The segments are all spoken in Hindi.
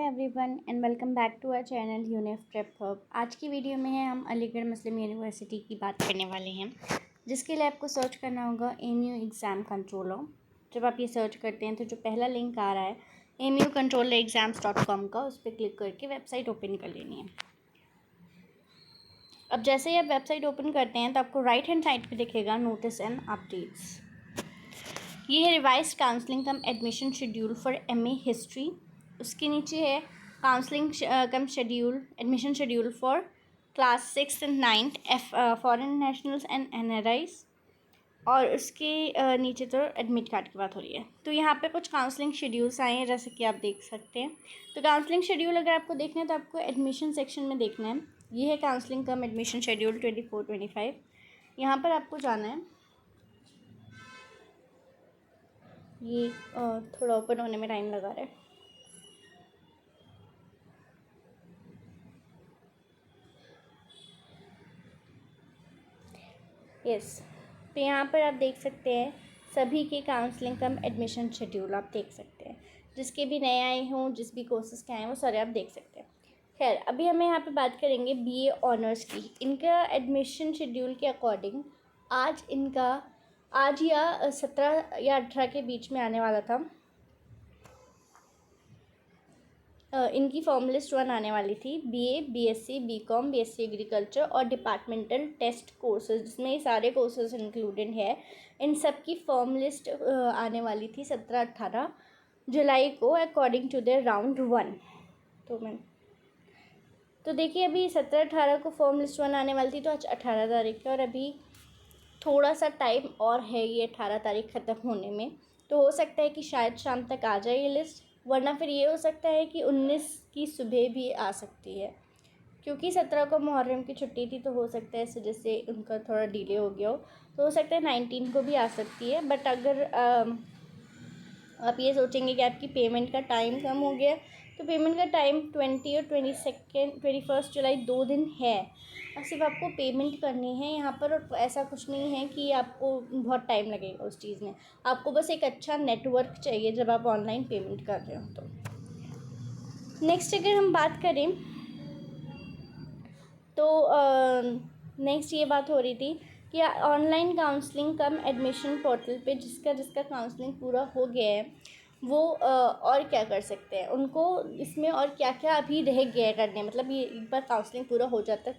Everyone and welcome back to our channel Unif Prep Hub. आज की वीडियो में हम अलीगढ़ मुस्लिम यूनिवर्सिटी की बात करने वाले हैं, जिसके लिए आपको सर्च करना होगा एमयू एग्ज़ाम कंट्रोलर। जब आप ये सर्च करते हैं तो जो पहला लिंक आ रहा है MUcontrollerexams.com का, उस पर क्लिक करके वेबसाइट ओपन कर लेनी है। अब जैसे ही आप वेबसाइट ओपन करते हैं तो आपको राइट हैंड साइड पर दिखेगा नोटिस एंड अपडेट्स। ये है revise counselling come admission schedule for MA history. उसके नीचे है counselling come schedule admission schedule for class 6th and 9th foreign nationals and NRIs। और उसके नीचे तो एडमिट कार्ड की बात हो रही है। तो यहाँ पे कुछ काउंसलिंग शेड्यूल्स आए हैं, जैसे कि आप देख सकते हैं। तो काउंसलिंग शेड्यूल अगर आपको देखना है तो आपको एडमिशन सेक्शन में देखना है। ये है काउंसलिंग कम एडमिशन शेड्यूल 24-25। यहाँ पर आपको जाना है। ये थोड़ा ओपन होने में टाइम लगा रहा है। यस, तो यहाँ पर आप देख सकते हैं सभी के काउंसलिंग कम एडमिशन शेड्यूल आप देख सकते हैं। जिसके भी नए आए हों, जिस भी कोर्सेज़ के आए हैं, वो सारे आप देख सकते हैं। खैर, अभी हमें यहाँ पे बात करेंगे BA ऑनर्स की। इनका एडमिशन शेड्यूल के अकॉर्डिंग आज या 17 या 18 के बीच में आने वाला था। इनकी फॉर्म लिस्ट 1 आने वाली थी। BA, BSc, BCom, BSc agriculture और डिपार्टमेंटल टेस्ट कोर्सेज, जिसमें ये सारे कोर्सेज इंक्लूडेड है। इन सब की फॉर्म लिस्ट आने वाली थी 17-18 जुलाई को अकॉर्डिंग टू द राउंड 1। तो देखिए, अभी 17-18 को फॉर्म लिस्ट 1 आने वाली थी, तो आज 18 तारीख है और अभी थोड़ा सा टाइम और है ये 18 तारीख ख़त्म होने में। तो हो सकता है कि शायद शाम तक आ जाए ये लिस्ट, वरना फिर ये हो सकता है कि 19 की सुबह भी आ सकती है, क्योंकि 17 को मुहर्रम की छुट्टी थी। तो हो सकता है इस वजह से उनका थोड़ा डिले हो गया हो। तो हो सकता है 19 को भी आ सकती है। बट अगर आप ये सोचेंगे कि आपकी पेमेंट का टाइम कम हो गया, तो पेमेंट का टाइम 20 और 21 जुलाई 2 दिन है। और सिर्फ आपको पेमेंट करनी है यहाँ पर, और ऐसा कुछ नहीं है कि आपको बहुत टाइम लगेगा उस चीज़ में। आपको बस एक अच्छा नेटवर्क चाहिए जब आप ऑनलाइन पेमेंट कर रहे हो। तो नेक्स्ट अगर हम बात करें तो नेक्स्ट ये बात हो रही थी कि ऑनलाइन काउंसलिंग कम एडमिशन पोर्टल पे जिसका काउंसलिंग पूरा हो गया है, वो और क्या कर सकते हैं। उनको इसमें और क्या क्या अभी रह गया करने, मतलब ये एक बार काउंसलिंग पूरा हो जाता है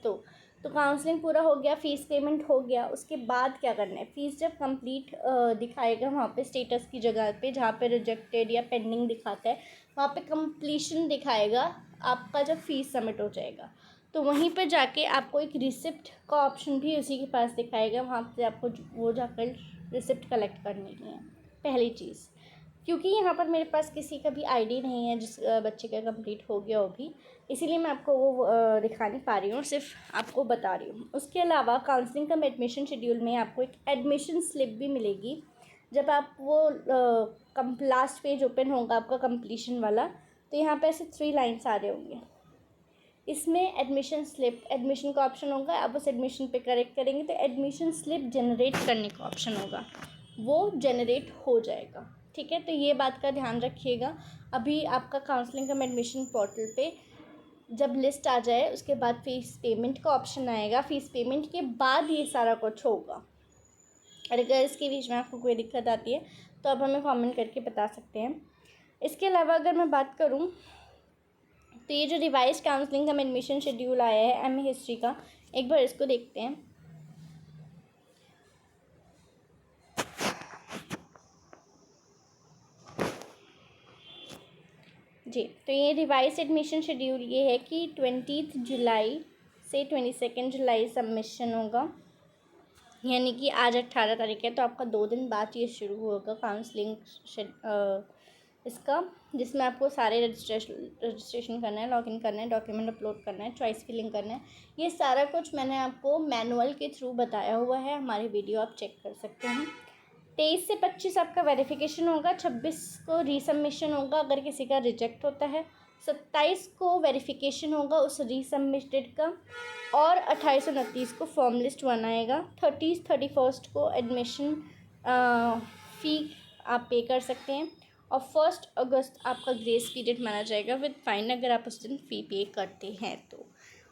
तो काउंसलिंग पूरा हो गया, फ़ीस पेमेंट हो गया, उसके बाद क्या करना है। फ़ीस जब कंप्लीट दिखाएगा वहाँ पे स्टेटस की जगह पे, जहाँ पे रिजेक्टेड या पेंडिंग दिखाता है, वहाँ पे कंप्लीशन दिखाएगा आपका जब फ़ीस सबमिट हो जाएगा। तो वहीं पर जाके आपको एक रिसिप्ट का ऑप्शन भी उसी के पास दिखाएगा। वहाँ से आपको वो जाकर रिसिप्ट कलेक्ट करनी है पहली चीज़। क्योंकि यहाँ पर मेरे पास किसी का भी ID नहीं है जिस बच्चे का कंप्लीट हो गया हो भी, इसीलिए मैं आपको वो दिखा नहीं पा रही हूँ, सिर्फ आपको बता रही हूँ। उसके अलावा काउंसलिंग कम एडमिशन शेड्यूल में आपको एक एडमिशन स्लिप भी मिलेगी। जब आप वो लास्ट पेज ओपन होगा आपका कंप्लीशन वाला, तो यहाँ पे ऐसे 3 लाइन्स आ रहे होंगे। इसमें एडमिशन स्लिप, एडमिशन का ऑप्शन होगा, आप उस एडमिशन पे करेक्ट करेंगे तो एडमिशन स्लिप जनरेट करने का ऑप्शन होगा, वो जनरेट हो जाएगा। ठीक है, तो ये बात का ध्यान रखिएगा। अभी आपका काउंसलिंग कम एडमिशन पोर्टल पे जब लिस्ट आ जाए, उसके बाद फ़ीस पेमेंट का ऑप्शन आएगा। फ़ीस पेमेंट के बाद ये सारा कुछ होगा। और अगर इसके बीच में आपको कोई दिक्कत आती है तो आप हमें कमेंट करके बता सकते हैं। इसके अलावा अगर मैं बात करूँ तो ये जो रिवाइज काउंसलिंग का एडमिशन शेड्यूल आया है MA हिस्ट्री का, एक बार इसको देखते हैं। जी, तो ये रिवाइज एडमिशन शेड्यूल ये है कि 20 जुलाई से 22 जुलाई सबमिशन होगा, यानी कि आज 18 तारीख है, तो आपका 2 दिन बाद ये शुरू होगा काउंसलिंग इसका, जिसमें आपको सारे रजिस्ट्रेशन करना है, लॉगिन करना है, डॉक्यूमेंट अपलोड करना है, चॉइस फिलिंग करना है। ये सारा कुछ मैंने आपको मैनुअल के थ्रू बताया हुआ है, हमारी वीडियो आप चेक कर सकते हैं। 23 से 25 आपका वेरिफिकेशन होगा, 26 को रीसबमिशन होगा अगर किसी का रिजेक्ट होता है, 27 को वेरिफिकेशन होगा उस रीसबमिटेड का, और 28 और 29 को फॉर्म लिस्ट 1 आएगा। 31 को एडमिशन फ़ी आप पे कर सकते हैं, और 1 अगस्त आपका ग्रेस पीरियड माना जाएगा विद फाइन अगर आप उस दिन फ़ी पे करते हैं तो।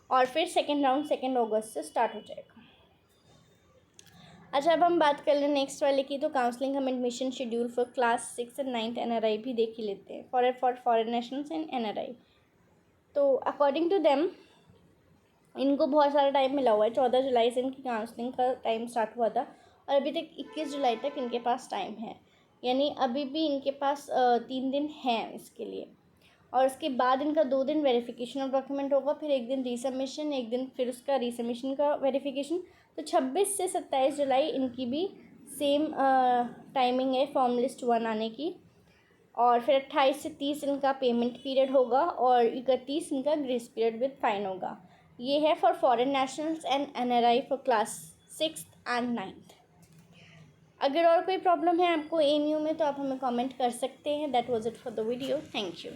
और फिर सेकेंड राउंड 2 अगस्त से स्टार्ट हो जाएगा। अच्छा, अब हम बात कर लें नेक्स्ट वाले की, तो काउंसलिंग हम एडमिशन शेड्यूल फॉर क्लास 6 और 9 NRI भी देख ही लेते हैं, for foreign nationals and NRI। तो अकॉर्डिंग टू देम इनको बहुत सारा टाइम मिला हुआ है। 14 जुलाई से इनकी काउंसलिंग का टाइम स्टार्ट हुआ था और अभी तक 21 जुलाई तक इनके पास टाइम है, यानी अभी भी इनके पास 3 दिन हैं इसके लिए। और उसके बाद इनका 2 दिन वेरिफिकेशन ऑफ डॉक्यूमेंट होगा, फिर 1 दिन रीसबमिशन, 1 दिन फिर उसका रीसबमिशन का वेरिफिकेशन। तो 26 से 27 जुलाई इनकी भी सेम टाइमिंग है फॉर्म लिस्ट 1 आने की। और फिर 28 से 30 इनका पेमेंट पीरियड होगा और 31 इनका ग्रेस पीरियड विद फाइन होगा। ये है for foreign nationals and NRI for class 6 and 9। अगर और कोई प्रॉब्लम है आपको ANU में तो आप हमें कमेंट कर सकते हैं। That was it for the video. Thank you.